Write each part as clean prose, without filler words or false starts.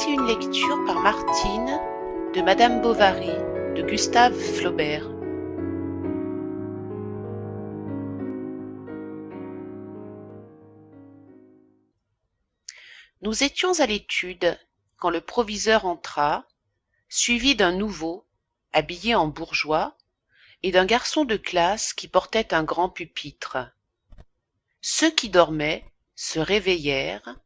Voici une lecture par Martine de Madame Bovary de Gustave Flaubert. Nous étions à l'étude quand le proviseur entra, suivi d'un nouveau, habillé en bourgeois, et d'un garçon de classe qui portait un grand pupitre. Ceux qui dormaient se réveillèrent,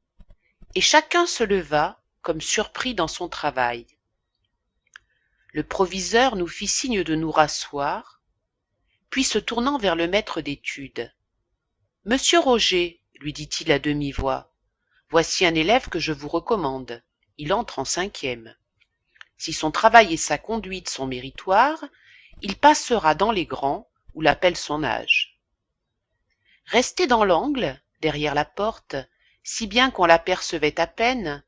et chacun se leva comme surpris dans son travail. Le proviseur nous fit signe de nous rasseoir, puis se tournant vers le maître d'études. « Monsieur Roger, lui dit-il à demi-voix, voici un élève que je vous recommande. Il entre en 5e. Si son travail et sa conduite sont méritoires, il passera dans les grands où l'appelle son âge. » Resté dans l'angle, derrière la porte, si bien qu'on l'apercevait à peine,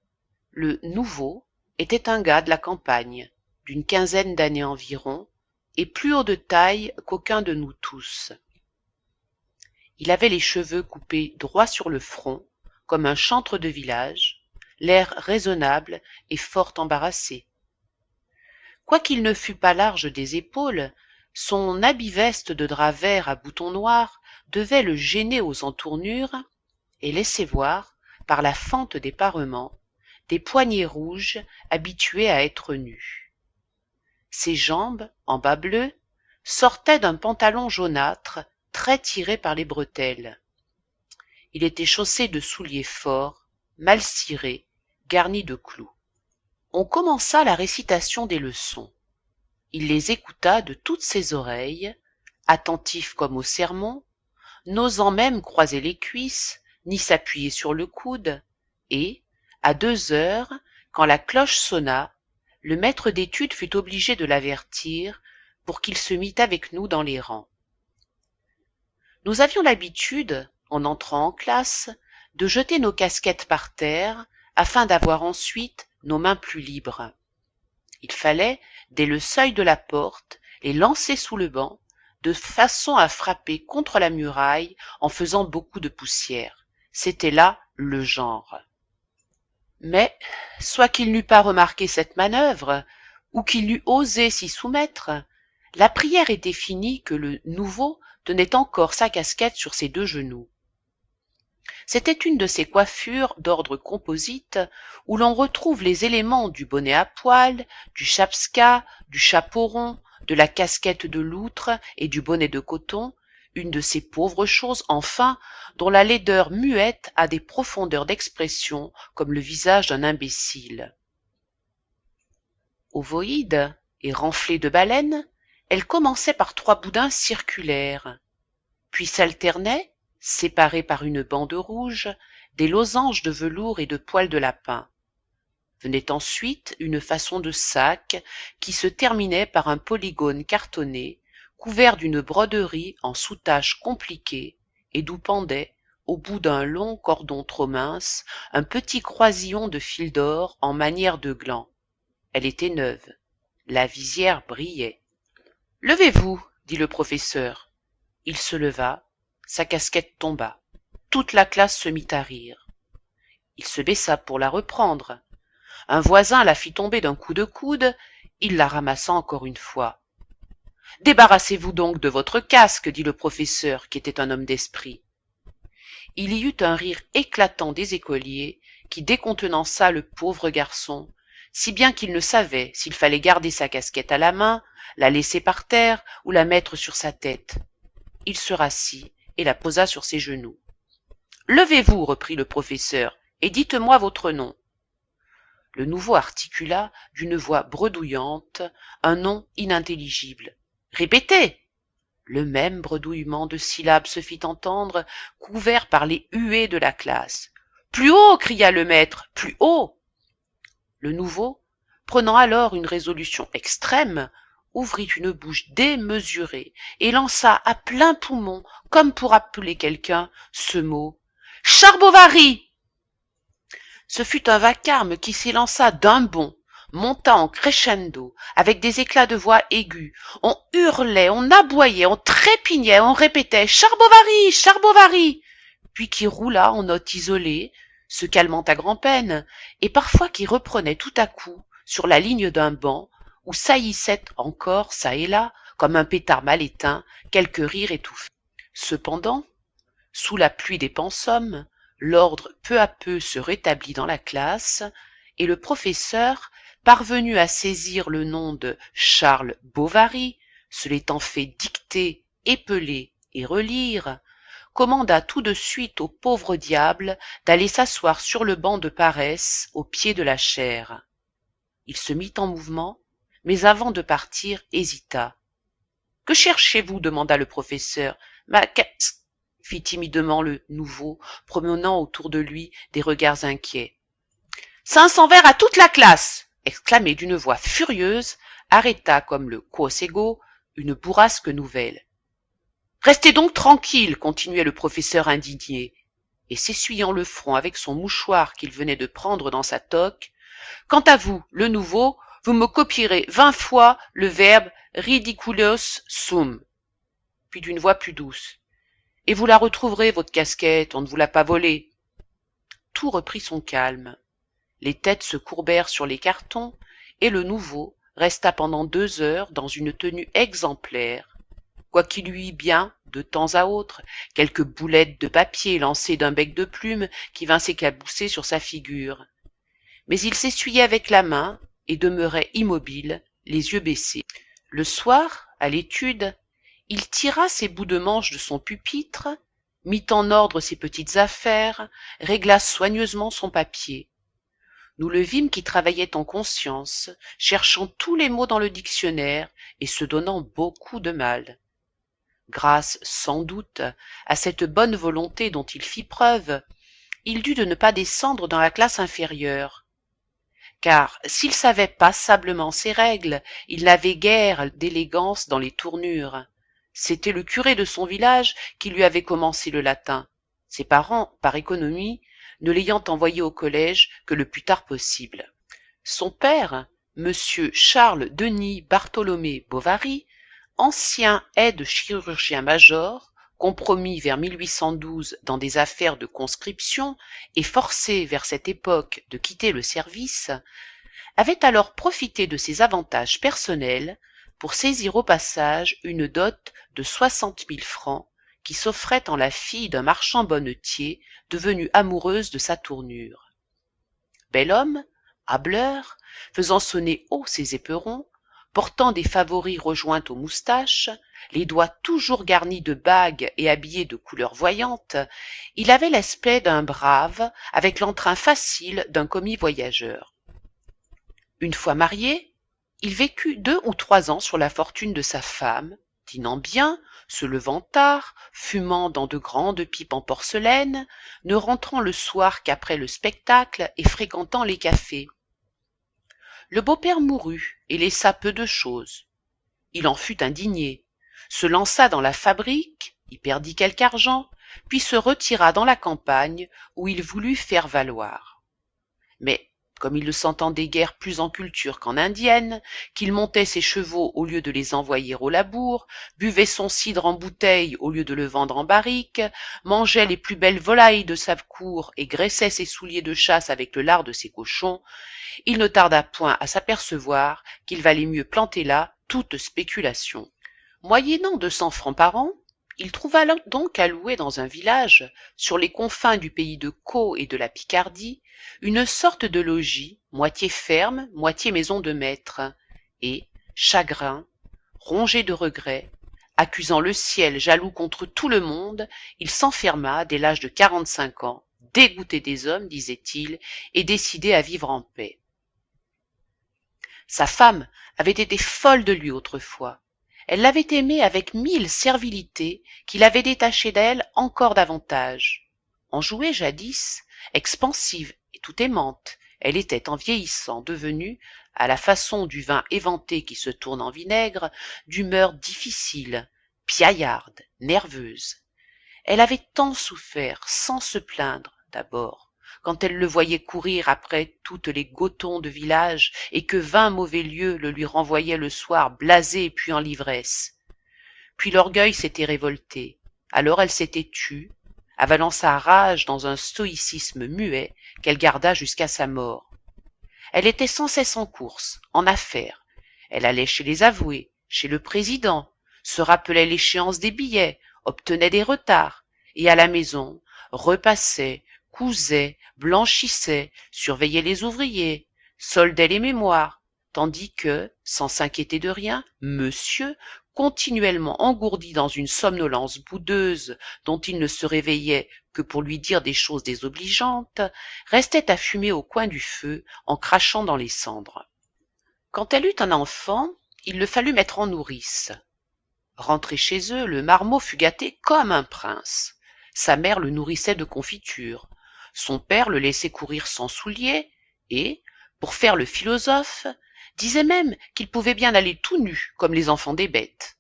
le nouveau était un gars de la campagne, d'une 15aine d'années environ, et plus haut de taille qu'aucun de nous tous. Il avait les cheveux coupés droit sur le front, comme un chantre de village, l'air raisonnable et fort embarrassé. Quoiqu'il ne fût pas large des épaules, son habit-veste de drap vert à boutons noirs devait le gêner aux entournures et laissait voir, par la fente des parements, des poignets rouges habitués à être nus. Ses jambes, en bas bleus, sortaient d'un pantalon jaunâtre très tiré par les bretelles. Il était chaussé de souliers forts, mal cirés, garnis de clous. On commença la récitation des leçons. Il les écouta de toutes ses oreilles, attentif comme au sermon, n'osant même croiser les cuisses, ni s'appuyer sur le coude, et, à 2 heures, quand la cloche sonna, le maître d'études fut obligé de l'avertir pour qu'il se mît avec nous dans les rangs. Nous avions l'habitude, en entrant en classe, de jeter nos casquettes par terre afin d'avoir ensuite nos mains plus libres. Il fallait, dès le seuil de la porte, les lancer sous le banc, de façon à frapper contre la muraille en faisant beaucoup de poussière. C'était là le genre. Mais, soit qu'il n'eût pas remarqué cette manœuvre, ou qu'il n'eût osé s'y soumettre, la prière était finie que le nouveau tenait encore sa casquette sur ses 2 genoux. C'était une de ces coiffures d'ordre composite où l'on retrouve les éléments du bonnet à poil, du chapska, du chapeau rond, de la casquette de loutre et du bonnet de coton, une de ces pauvres choses, enfin, dont la laideur muette a des profondeurs d'expression comme le visage d'un imbécile. Ovoïde et renflée de baleine, elle commençait par 3 boudins circulaires, puis s'alternait, séparés par une bande rouge, des losanges de velours et de poils de lapin. Venait ensuite une façon de sac qui se terminait par un polygone cartonné, couvert d'une broderie en soutache compliquée, et d'où pendait, au bout d'un long cordon trop mince, un petit croisillon de fil d'or en manière de gland. Elle était neuve. La visière brillait. « Levez-vous, dit le professeur. » Il se leva, sa casquette tomba. Toute la classe se mit à rire. Il se baissa pour la reprendre. Un voisin la fit tomber d'un coup de coude, il la ramassa encore une fois. « Débarrassez-vous donc de votre casque, dit le professeur, qui était un homme d'esprit. » Il y eut un rire éclatant des écoliers qui décontenança le pauvre garçon, si bien qu'il ne savait s'il fallait garder sa casquette à la main, la laisser par terre ou la mettre sur sa tête. Il se rassit et la posa sur ses genoux. « Levez-vous, reprit le professeur, et dites-moi votre nom. » Le nouveau articula, d'une voix bredouillante, un nom inintelligible. « Répétez !» Le même bredouillement de syllabes se fit entendre, couvert par les huées de la classe. « Plus haut !» cria le maître. « Plus haut !» Le nouveau, prenant alors une résolution extrême, ouvrit une bouche démesurée et lança à plein poumon, comme pour appeler quelqu'un, ce mot « Charbovary !» Ce fut un vacarme qui s'élança d'un bond, monta en crescendo, avec des éclats de voix aigus. On hurlait, on aboyait, on trépignait, on répétait « Charbovary ! Charbovary !» puis qui roula en notes isolées, se calmant à grand-peine, et parfois qui reprenait tout à coup sur la ligne d'un banc, où saillissait encore çà et là, comme un pétard mal éteint, quelque rire étouffé. Cependant, sous la pluie des pensums, l'ordre peu à peu se rétablit dans la classe, et le professeur, parvenu à saisir le nom de Charles Bovary, se l'étant fait dicter, épeler et relire, commanda tout de suite au pauvre diable d'aller s'asseoir sur le banc de paresse au pied de la chaire. Il se mit en mouvement, mais avant de partir hésita. « Que cherchez-vous » demanda le professeur. « fit timidement le nouveau, promenant autour de lui des regards inquiets. « 500 vers à toute la classe !» exclamé d'une voix furieuse, arrêta comme le quos ego une bourrasque nouvelle. « Restez donc tranquille !» continuait le professeur indigné, et s'essuyant le front avec son mouchoir qu'il venait de prendre dans sa toque. « Quant à vous, le nouveau, vous me copierez 20 fois le verbe ridiculos sum. » Puis d'une voix plus douce. « Et vous la retrouverez, votre casquette, on ne vous l'a pas volée. » Tout reprit son calme. Les têtes se courbèrent sur les cartons, et le nouveau resta pendant 2 heures dans une tenue exemplaire, quoiqu'il eût bien, de temps à autre, quelques boulettes de papier lancées d'un bec de plume qui vint s'éclabousser sur sa figure. Mais il s'essuyait avec la main et demeurait immobile, les yeux baissés. Le soir, à l'étude, il tira ses bouts de manche de son pupitre, mit en ordre ses petites affaires, régla soigneusement son papier. Nous le vîmes qui travaillait en conscience, cherchant tous les mots dans le dictionnaire et se donnant beaucoup de mal. Grâce, sans doute, à cette bonne volonté dont il fit preuve, il dut de ne pas descendre dans la classe inférieure. Car s'il savait passablement ses règles, il n'avait guère d'élégance dans les tournures. C'était le curé de son village qui lui avait commencé le latin, ses parents, par économie, ne l'ayant envoyé au collège que le plus tard possible. Son père, monsieur Charles Denis Bartholomé Bovary, ancien aide-chirurgien-major, compromis vers 1812 dans des affaires de conscription et forcé vers cette époque de quitter le service, avait alors profité de ses avantages personnels pour saisir au passage une dot de 60 000 francs qui s'offrait en la fille d'un marchand bonnetier devenue amoureuse de sa tournure. Bel homme, hâbleur, faisant sonner haut ses éperons, portant des favoris rejoints aux moustaches, les doigts toujours garnis de bagues et habillé de couleurs voyantes, il avait l'aspect d'un brave avec l'entrain facile d'un commis voyageur. Une fois marié, il vécut 2 ou 3 ans sur la fortune de sa femme, dînant bien, se levant tard, fumant dans de grandes pipes en porcelaine, ne rentrant le soir qu'après le spectacle et fréquentant les cafés. Le beau-père mourut et laissa peu de choses. Il en fut indigné, se lança dans la fabrique, y perdit quelque argent, puis se retira dans la campagne où il voulut faire valoir. Mais comme il ne s'entendait guère plus en culture qu'en indienne, qu'il montait ses chevaux au lieu de les envoyer au labour, buvait son cidre en bouteille au lieu de le vendre en barrique, mangeait les plus belles volailles de sa cour et graissait ses souliers de chasse avec le lard de ses cochons, il ne tarda point à s'apercevoir qu'il valait mieux planter là toute spéculation. Moyennant 200 francs par an, il trouva donc à louer dans un village, sur les confins du pays de Caux et de la Picardie, une sorte de logis, moitié ferme, moitié maison de maître, et, chagrin, rongé de regrets, accusant le ciel jaloux contre tout le monde, il s'enferma dès l'âge de 45 ans, dégoûté des hommes, disait-il, et décidé à vivre en paix. Sa femme avait été folle de lui autrefois. Elle l'avait aimé avec 1000 servilités qui l'avaient détaché d'elle encore davantage. Enjouée jadis, expansive et tout aimante, elle était en vieillissant devenue, à la façon du vin éventé qui se tourne en vinaigre, d'humeur difficile, piaillarde, nerveuse. Elle avait tant souffert, sans se plaindre, d'abord, quand elle le voyait courir après toutes les gotons de village et que 20 mauvais lieux le lui renvoyaient le soir blasé puis en l'ivresse. Puis l'orgueil s'était révolté, alors elle s'était tue, avalant sa rage dans un stoïcisme muet qu'elle garda jusqu'à sa mort. Elle était sans cesse en course, en affaires. Elle allait chez les avoués, chez le président, se rappelait l'échéance des billets, obtenait des retards, et à la maison, repassait, cousait, blanchissait, surveillait les ouvriers, soldait les mémoires, tandis que, sans s'inquiéter de rien, monsieur, continuellement engourdi dans une somnolence boudeuse dont il ne se réveillait que pour lui dire des choses désobligeantes, restait à fumer au coin du feu en crachant dans les cendres. Quand elle eut un enfant, il le fallut mettre en nourrice. Rentré chez eux, le marmot fut gâté comme un prince. Sa mère le nourrissait de confitures. Son père le laissait courir sans souliers et, pour faire le philosophe, disait même qu'il pouvait bien aller tout nu comme les enfants des bêtes.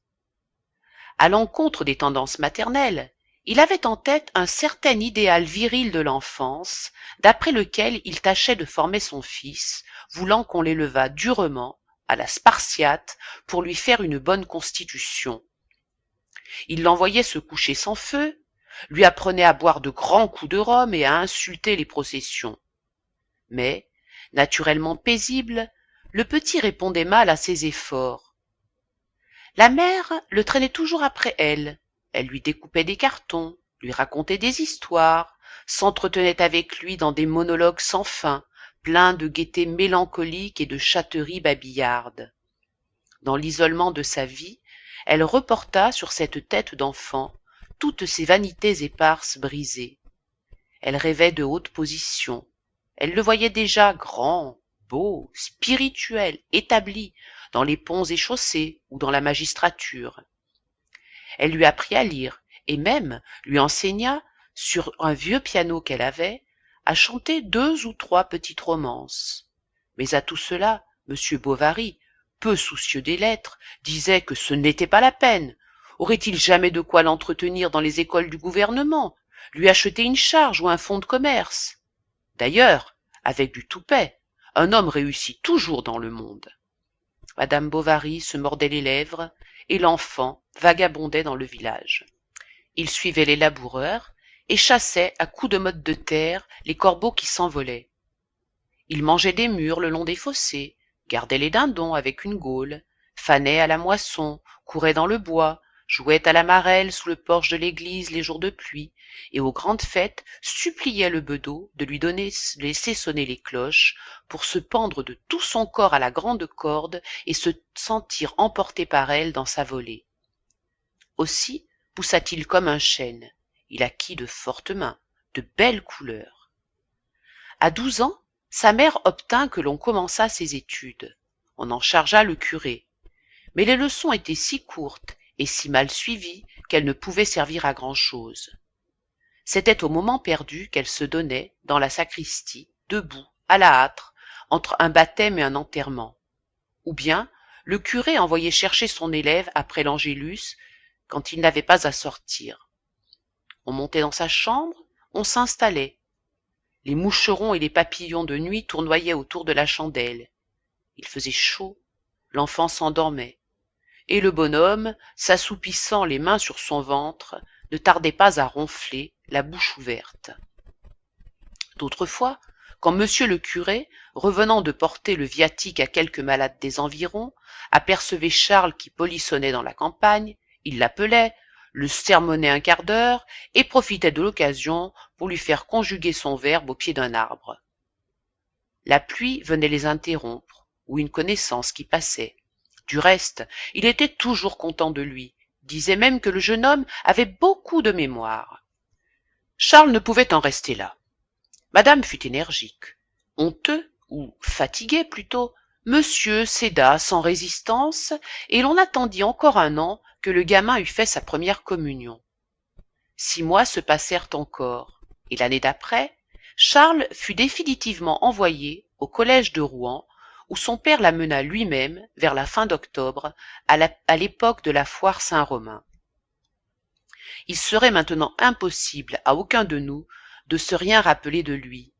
À l'encontre des tendances maternelles, il avait en tête un certain idéal viril de l'enfance, d'après lequel il tâchait de former son fils, voulant qu'on l'élevât durement, à la Spartiate, pour lui faire une bonne constitution. Il l'envoyait se coucher sans feu, lui apprenait à boire de grands coups de rhum et à insulter les processions. Mais, naturellement paisible, le petit répondait mal à ses efforts. La mère le traînait toujours après elle. Elle lui découpait des cartons, lui racontait des histoires, s'entretenait avec lui dans des monologues sans fin, pleins de gaieté mélancolique et de chatteries babillardes. Dans l'isolement de sa vie, elle reporta sur cette tête d'enfant toutes ses vanités éparses brisées. Elle rêvait de hautes positions. Elle le voyait déjà grand, beau, spirituel, établi dans les ponts et chaussées ou dans la magistrature. Elle lui apprit à lire et même lui enseigna, sur un vieux piano qu'elle avait, à chanter 2 ou 3 petites romances. Mais à tout cela, M. Bovary, peu soucieux des lettres, disait que ce n'était pas la peine. Aurait-il jamais de quoi l'entretenir dans les écoles du gouvernement, lui acheter une charge ou un fonds de commerce? D'ailleurs, avec du toupet, un homme réussit toujours dans le monde. Madame Bovary se mordait les lèvres, et l'enfant vagabondait dans le village. Il suivait les laboureurs et chassait à coups de motte de terre les corbeaux qui s'envolaient. Il mangeait des mûres le long des fossés, gardait les dindons avec une gaule, fanait à la moisson, courait dans le bois, jouait à la marelle sous le porche de l'église les jours de pluie, et aux grandes fêtes suppliait le bedeau de lui laisser sonner les cloches pour se pendre de tout son corps à la grande corde et se sentir emporté par elle dans sa volée. Aussi poussa-t-il comme un chêne. Il acquit de fortes mains, de belles couleurs. À 12 ans, sa mère obtint que l'on commençât ses études. On en chargea le curé. Mais les leçons étaient si courtes et si mal suivies qu'elles ne pouvaient servir à grand-chose. C'était au moment perdu qu'elle se donnait, dans la sacristie, debout, à la hâtre, entre un baptême et un enterrement. Ou bien, le curé envoyait chercher son élève après l'angélus quand il n'avait pas à sortir. On montait dans sa chambre, on s'installait. Les moucherons et les papillons de nuit tournoyaient autour de la chandelle. Il faisait chaud, l'enfant s'endormait. Et le bonhomme, s'assoupissant les mains sur son ventre, ne tardait pas à ronfler, la bouche ouverte. D'autres fois, quand monsieur le curé, revenant de porter le viatique à quelques malades des environs, apercevait Charles qui polissonnait dans la campagne, il l'appelait, le sermonnait un quart d'heure et profitait de l'occasion pour lui faire conjuguer son verbe au pied d'un arbre. La pluie venait les interrompre, ou une connaissance qui passait. Du reste, il était toujours content de lui, disait même que le jeune homme avait beaucoup de mémoire. Charles ne pouvait en rester là. Madame fut énergique. Honteux, ou fatigué plutôt, monsieur céda sans résistance, et l'on attendit encore 1 an que le gamin eût fait sa première communion. 6 mois se passèrent encore, et l'année d'après, Charles fut définitivement envoyé au collège de Rouen, où son père l'amena lui-même vers la fin d'octobre, à l'époque de la foire Saint-Romain. Il serait maintenant impossible à aucun de nous de se rien rappeler de lui.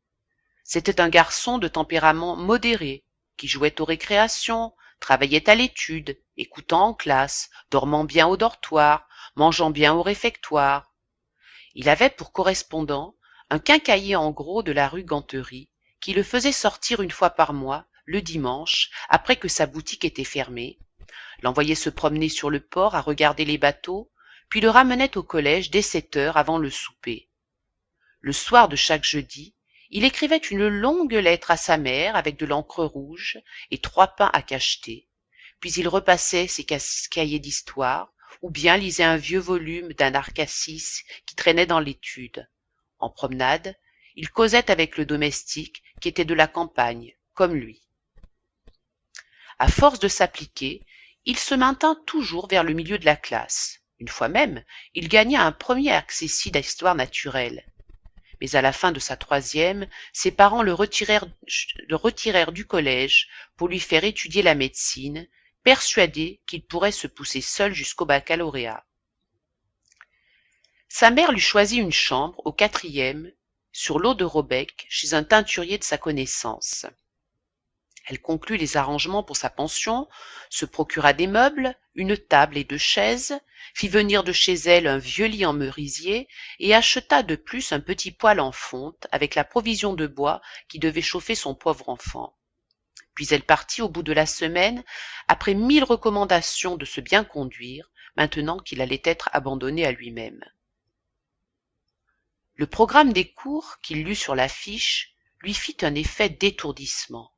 C'était un garçon de tempérament modéré, qui jouait aux récréations, travaillait à l'étude, écoutant en classe, dormant bien au dortoir, mangeant bien au réfectoire. Il avait pour correspondant un quincaillier en gros de la rue Ganterie, qui le faisait sortir une fois par mois, le dimanche, après que sa boutique était fermée, l'envoyait se promener sur le port à regarder les bateaux, puis le ramenait au collège dès 7 heures avant le souper. Le soir de chaque jeudi, il écrivait une longue lettre à sa mère avec de l'encre rouge et 3 pains à cacheter, puis il repassait ses cahiers d'histoire, ou bien lisait un vieux volume d'Anarcassis qui traînait dans l'étude. En promenade, il causait avec le domestique qui était de la campagne, comme lui. À force de s'appliquer, il se maintint toujours vers le milieu de la classe. Une fois même, il gagna un premier accessit d'histoire naturelle. Mais à la fin de sa troisième, ses parents le retirèrent du collège pour lui faire étudier la médecine, persuadés qu'il pourrait se pousser seul jusqu'au baccalauréat. Sa mère lui choisit une chambre au 4e, sur l'eau de Robec, chez un teinturier de sa connaissance. Elle conclut les arrangements pour sa pension, se procura des meubles, une table et 2 chaises, fit venir de chez elle un vieux lit en merisier et acheta de plus un petit poêle en fonte avec la provision de bois qui devait chauffer son pauvre enfant. Puis elle partit au bout de la semaine, après 1000 recommandations de se bien conduire, maintenant qu'il allait être abandonné à lui-même. Le programme des cours qu'il lut sur l'affiche lui fit un effet d'étourdissement.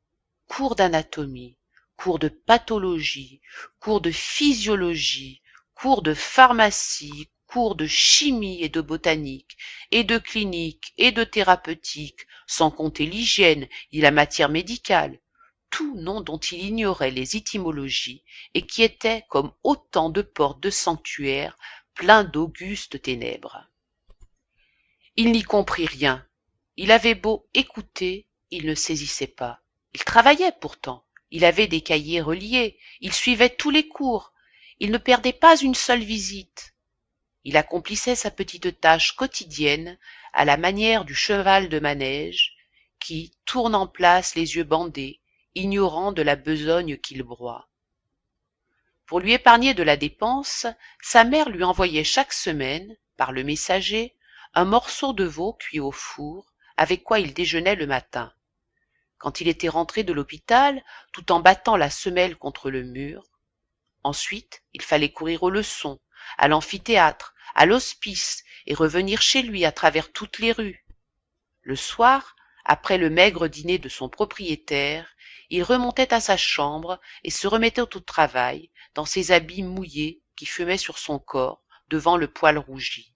Cours d'anatomie, cours de pathologie, cours de physiologie, cours de pharmacie, cours de chimie et de botanique, et de clinique et de thérapeutique, sans compter l'hygiène et la matière médicale, tout nom dont il ignorait les étymologies et qui étaient comme autant de portes de sanctuaires pleins d'augustes ténèbres. Il n'y comprit rien. Il avait beau écouter, il ne saisissait pas. Il travaillait pourtant, il avait des cahiers reliés, il suivait tous les cours, il ne perdait pas une seule visite. Il accomplissait sa petite tâche quotidienne à la manière du cheval de manège qui tourne en place les yeux bandés, ignorant de la besogne qu'il broie. Pour lui épargner de la dépense, sa mère lui envoyait chaque semaine, par le messager, un morceau de veau cuit au four, avec quoi il déjeunait le matin. Quand il était rentré de l'hôpital, tout en battant la semelle contre le mur, ensuite il fallait courir aux leçons, à l'amphithéâtre, à l'hospice, et revenir chez lui à travers toutes les rues. Le soir, après le maigre dîner de son propriétaire, il remontait à sa chambre et se remettait au travail, dans ses habits mouillés qui fumaient sur son corps, devant le poêle rougi.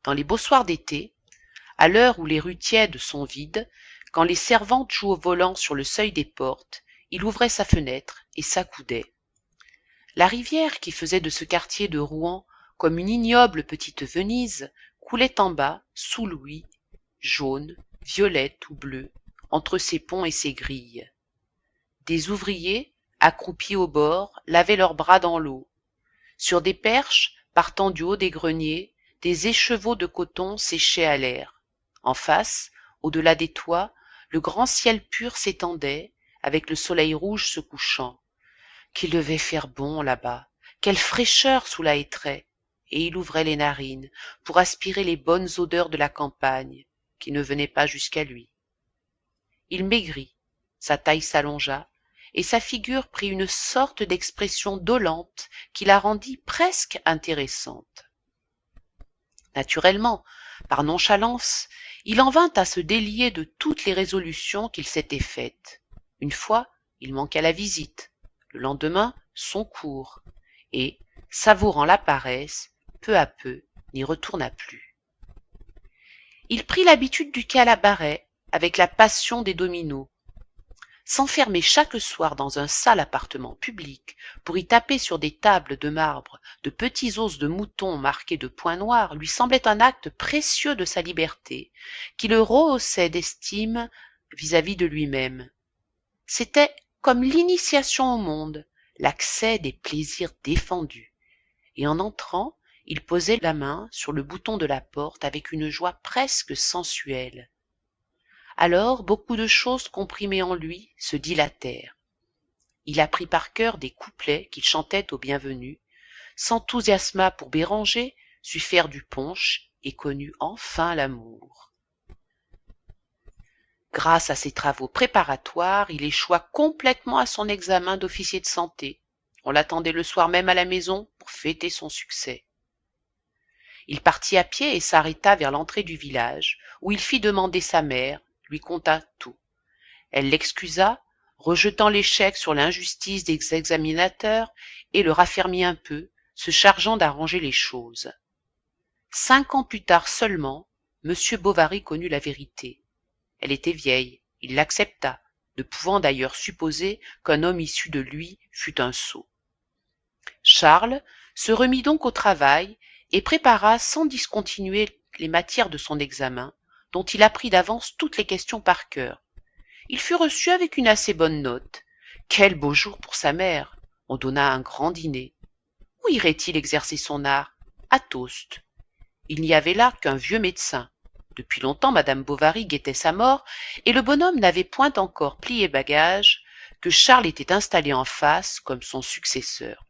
Dans les beaux soirs d'été, à l'heure où les rues tièdes sont vides, quand les servantes jouent au volant sur le seuil des portes, il ouvrait sa fenêtre et s'accoudait. La rivière qui faisait de ce quartier de Rouen comme une ignoble petite Venise coulait en bas, sous Louis, jaune, violette ou bleue, entre ses ponts et ses grilles. Des ouvriers, accroupis au bord, lavaient leurs bras dans l'eau. Sur des perches, partant du haut des greniers, des écheveaux de coton séchaient à l'air. En face, au-delà des toits, le grand ciel pur s'étendait, avec le soleil rouge se couchant. Qu'il devait faire bon là-bas, quelle fraîcheur sous la hêtraie, et il ouvrait les narines pour aspirer les bonnes odeurs de la campagne, qui ne venaient pas jusqu'à lui. Il maigrit, sa taille s'allongea, et sa figure prit une sorte d'expression dolente qui la rendit presque intéressante. Naturellement, par nonchalance, il en vint à se délier de toutes les résolutions qu'il s'était faites. Une fois, il manqua la visite, le lendemain, son cours, et, savourant la paresse, peu à peu, n'y retourna plus. Il prit l'habitude du cabaret avec la passion des dominos. S'enfermer chaque soir dans un sale appartement public pour y taper sur des tables de marbre de petits os de mouton marqués de points noirs lui semblait un acte précieux de sa liberté qui le rehaussait d'estime vis-à-vis de lui-même. C'était comme l'initiation au monde, l'accès des plaisirs défendus, et en entrant, il posait la main sur le bouton de la porte avec une joie presque sensuelle. Alors beaucoup de choses comprimées en lui se dilatèrent. Il apprit par cœur des couplets qu'il chantait au bienvenu, s'enthousiasma pour Béranger, sut faire du punch et connut enfin l'amour. Grâce à ses travaux préparatoires, il échoua complètement à son examen d'officier de santé. On l'attendait le soir même à la maison pour fêter son succès. Il partit à pied et s'arrêta vers l'entrée du village, où il fit demander sa mère, lui conta tout. Elle l'excusa, rejetant l'échec sur l'injustice des examinateurs, et le raffermit un peu, se chargeant d'arranger les choses. 5 ans plus tard seulement, M. Bovary connut la vérité. Elle était vieille, il l'accepta, ne pouvant d'ailleurs supposer qu'un homme issu de lui fût un sot. Charles se remit donc au travail et prépara sans discontinuer les matières de son examen, dont il apprit d'avance toutes les questions par cœur. Il fut reçu avec une assez bonne note. Quel beau jour pour sa mère! On donna un grand dîner. Où irait-il exercer son art? À Tostes. Il n'y avait là qu'un vieux médecin. Depuis longtemps, madame Bovary guettait sa mort, et le bonhomme n'avait point encore plié bagages que Charles était installé en face comme son successeur.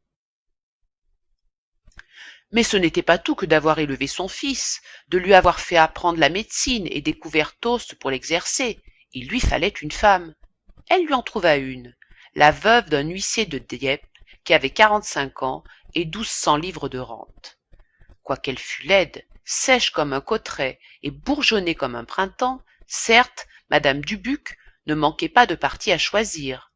Mais ce n'était pas tout que d'avoir élevé son fils, de lui avoir fait apprendre la médecine et découvert Tostes pour l'exercer. Il lui fallait une femme. Elle lui en trouva une, la veuve d'un huissier de Dieppe qui avait 45 ans et 1200 livres de rente. Quoiqu'elle fût laide, sèche comme un cotteret et bourgeonnée comme un printemps, certes, madame Dubuc ne manquait pas de partis à choisir.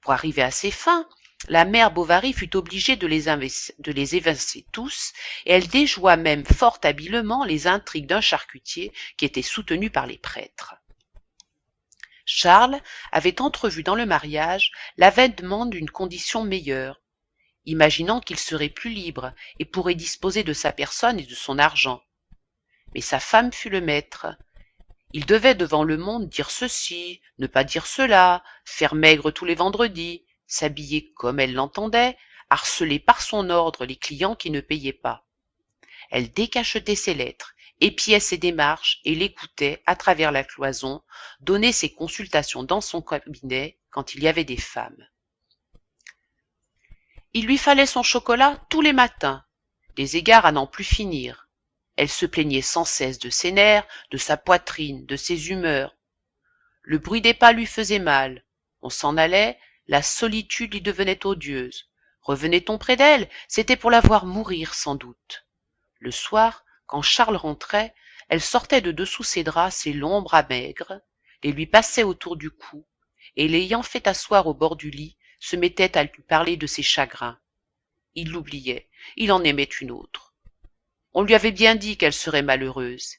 Pour arriver à ses fins, la mère Bovary fut obligée de les évincer tous, et elle déjoua même fort habilement les intrigues d'un charcutier qui était soutenu par les prêtres. Charles avait entrevu dans le mariage l'avènement d'une condition meilleure, imaginant qu'il serait plus libre et pourrait disposer de sa personne et de son argent. Mais sa femme fut le maître. Il devait devant le monde dire ceci, ne pas dire cela, faire maigre tous les vendredis, s'habiller comme elle l'entendait, harceler par son ordre les clients qui ne payaient pas. Elle décachetait ses lettres, épiait ses démarches et l'écoutait à travers la cloison, donnait ses consultations dans son cabinet quand il y avait des femmes. Il lui fallait son chocolat tous les matins, des égards à n'en plus finir. Elle se plaignait sans cesse de ses nerfs, de sa poitrine, de ses humeurs. Le bruit des pas lui faisait mal. On s'en allait, la solitude lui devenait odieuse. Revenait-on près d'elle, c'était pour la voir mourir sans doute. Le soir, quand Charles rentrait, elle sortait de dessous ses draps ses longs bras maigres, les lui passait autour du cou, et l'ayant fait asseoir au bord du lit, se mettait à lui parler de ses chagrins. Il l'oubliait, il en aimait une autre. On lui avait bien dit qu'elle serait malheureuse,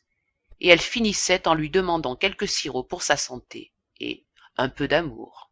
et elle finissait en lui demandant quelques sirops pour sa santé, et un peu d'amour.